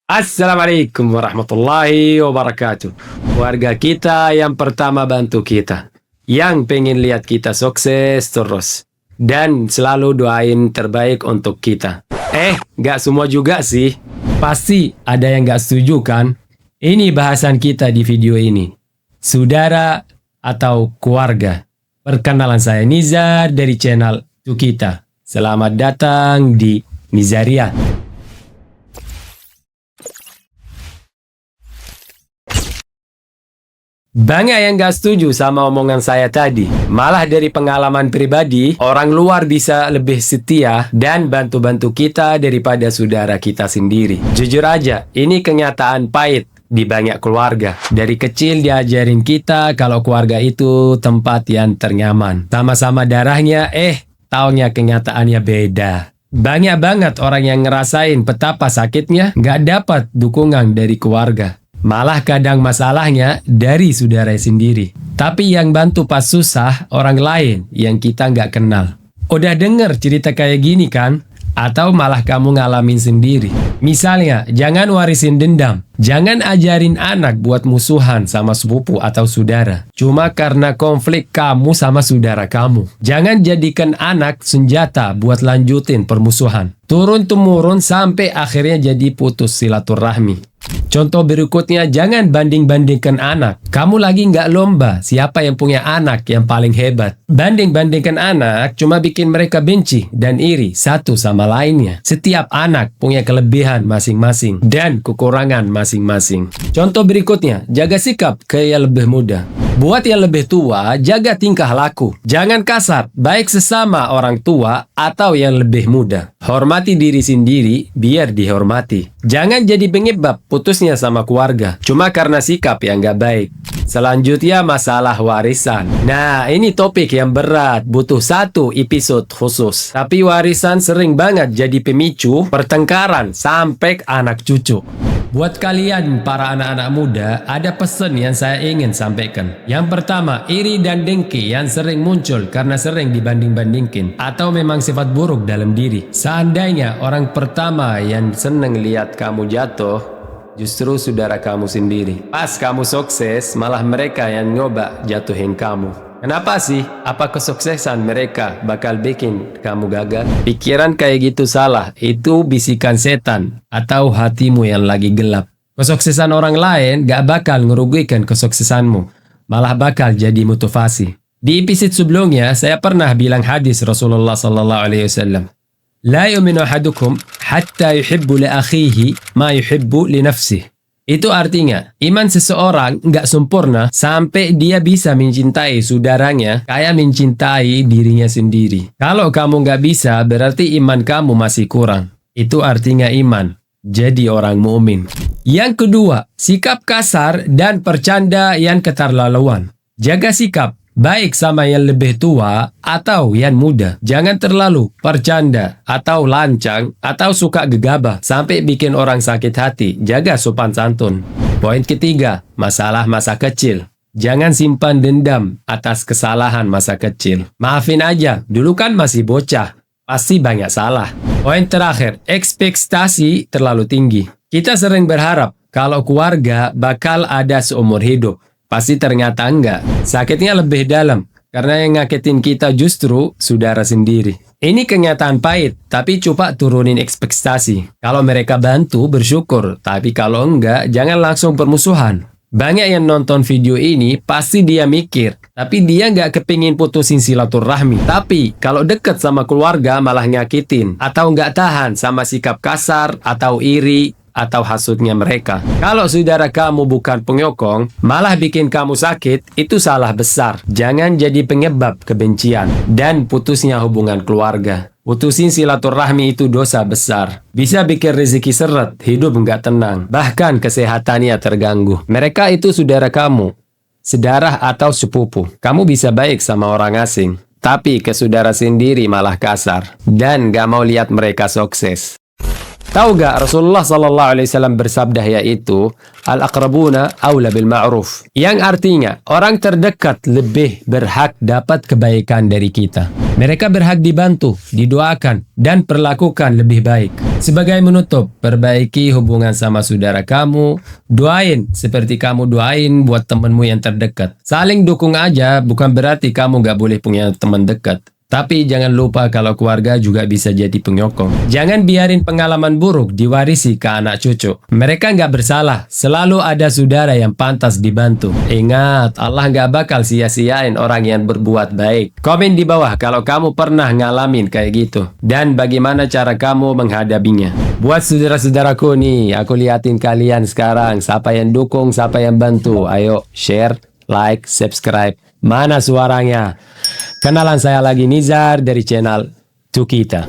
Assalamualaikum warahmatullahi wabarakatuh. Warga kita yang pertama bantu kita, yang pengen lihat kita sukses terus, dan selalu doain terbaik untuk kita. Gak semua juga sih. Pasti ada yang gak setuju kan? Ini bahasan kita di video ini. Saudara atau keluarga. Perkenalan saya Nizar dari channel Tukita. Selamat datang di Nizaria. Banyak yang gak setuju sama omongan saya tadi. Malah dari pengalaman pribadi, orang luar bisa lebih setia dan bantu-bantu kita daripada saudara kita sendiri. Jujur aja, ini kenyataan pahit di banyak keluarga. Dari kecil diajarin kita kalau keluarga itu tempat yang ternyaman. Sama-sama darahnya, taunya kenyataannya beda. Banyak banget orang yang ngerasain betapa sakitnya gak dapat dukungan dari keluarga. Malah kadang masalahnya dari saudara sendiri. Tapi yang bantu pas susah orang lain yang kita nggak kenal. Udah denger cerita kayak gini kan? Atau malah kamu ngalamin sendiri. Misalnya, jangan warisin dendam. Jangan ajarin anak buat musuhan sama sepupu atau saudara. Cuma karena konflik kamu sama saudara kamu. Jangan jadikan anak senjata buat lanjutin permusuhan. Turun-temurun sampai akhirnya jadi putus silaturahmi. Contoh berikutnya, jangan banding-bandingkan anak. Kamu lagi nggak lomba siapa yang punya anak yang paling hebat. Banding-bandingkan anak cuma bikin mereka benci dan iri satu sama lainnya. Setiap anak punya kelebihan masing-masing dan kekurangan masing-masing. Contoh berikutnya, jaga sikap ke yang lebih muda. Buat yang lebih tua, jaga tingkah laku. Jangan kasar, baik sesama orang tua atau yang lebih muda. Hormati diri sendiri, biar dihormati. Jangan jadi penyebab putusnya sama keluarga, cuma karena sikap yang gak baik. Selanjutnya masalah warisan. Nah, ini topik yang berat, butuh satu episode khusus. Tapi warisan sering banget jadi pemicu pertengkaran sampai anak cucu. Buat kalian para anak-anak muda, ada pesan yang saya ingin sampaikan. Yang pertama, iri dan dengki yang sering muncul karena sering dibanding-bandingkan atau memang sifat buruk dalam diri. Seandainya orang pertama yang seneng lihat kamu jatuh, justru saudara kamu sendiri. Pas kamu sukses, malah mereka yang nyoba jatuhin kamu. Kenapa sih? Apa kesuksesan mereka bakal bikin kamu gagal? Pikiran kayak gitu salah. Itu bisikan setan atau hatimu yang lagi gelap. Kesuksesan orang lain gak bakal ngerugikan kesuksesanmu. Malah bakal jadi motivasi. Di episode sebelumnya, saya pernah bilang hadis Rasulullah SAW. La yu'minu ahadukum hatta yuhibbu li akhihi ma yuhibbu li nafsihi. Itu artinya, iman seseorang nggak sempurna sampai dia bisa mencintai saudaranya kayak mencintai dirinya sendiri. Kalau kamu nggak bisa, berarti iman kamu masih kurang. Itu artinya iman. Jadi orang mukmin. Yang kedua, sikap kasar dan bercanda yang keterlaluan. Jaga sikap. Baik sama yang lebih tua atau yang muda. Jangan terlalu bercanda atau lancang atau suka gegabah sampai bikin orang sakit hati. Jaga sopan santun. Poin ketiga, masalah masa kecil. Jangan simpan dendam atas kesalahan masa kecil. Maafin aja, dulu kan masih bocah. Pasti banyak salah. Poin terakhir, ekspektasi terlalu tinggi. Kita sering berharap kalau keluarga bakal ada seumur hidup. Pasti ternyata enggak. Sakitnya lebih dalam, karena yang ngagetin kita justru saudara sendiri. Ini kenyataan pahit, tapi coba turunin ekspektasi. Kalau mereka bantu, bersyukur. Tapi kalau enggak, jangan langsung bermusuhan. Banyak yang nonton video ini, pasti dia mikir. Tapi dia nggak kepingin putusin silaturahmi. Tapi kalau deket sama keluarga malah nyakitin. Atau nggak tahan sama sikap kasar atau iri. Atau hasutnya mereka. Kalau saudara kamu bukan penyokong, malah bikin kamu sakit, itu salah besar. Jangan jadi penyebab kebencian dan putusnya hubungan keluarga. Putusin silaturahmi itu dosa besar. Bisa bikin rezeki seret, hidup nggak tenang, bahkan kesehatannya terganggu. Mereka itu saudara kamu, sedarah atau sepupu. Kamu bisa baik sama orang asing, tapi ke saudara sendiri malah kasar. Dan nggak mau lihat mereka sukses. Tahu gak Rasulullah SAW bersabda yaitu al-aqrabuna aula bil ma'ruf, yang artinya orang terdekat lebih berhak dapat kebaikan dari kita. Mereka berhak dibantu, didoakan, dan perlakukan lebih baik. Sebagai menutup, perbaiki hubungan sama saudara kamu, doain seperti kamu doain buat temenmu yang terdekat. Saling dukung aja, bukan berarti kamu gak boleh punya teman dekat. Tapi jangan lupa kalau keluarga juga bisa jadi penyokong. Jangan biarin pengalaman buruk diwarisi ke anak cucu. Mereka nggak bersalah, selalu ada saudara yang pantas dibantu. Ingat, Allah nggak bakal sia-siain orang yang berbuat baik. Komen di bawah kalau kamu pernah ngalamin kayak gitu. Dan bagaimana cara kamu menghadapinya. Buat saudara-saudaraku nih, aku liatin kalian sekarang. Siapa yang dukung, siapa yang bantu. Ayo, share, like, subscribe. Mana suaranya? Kenalan, saya lagi Nizar dari channel Tukita.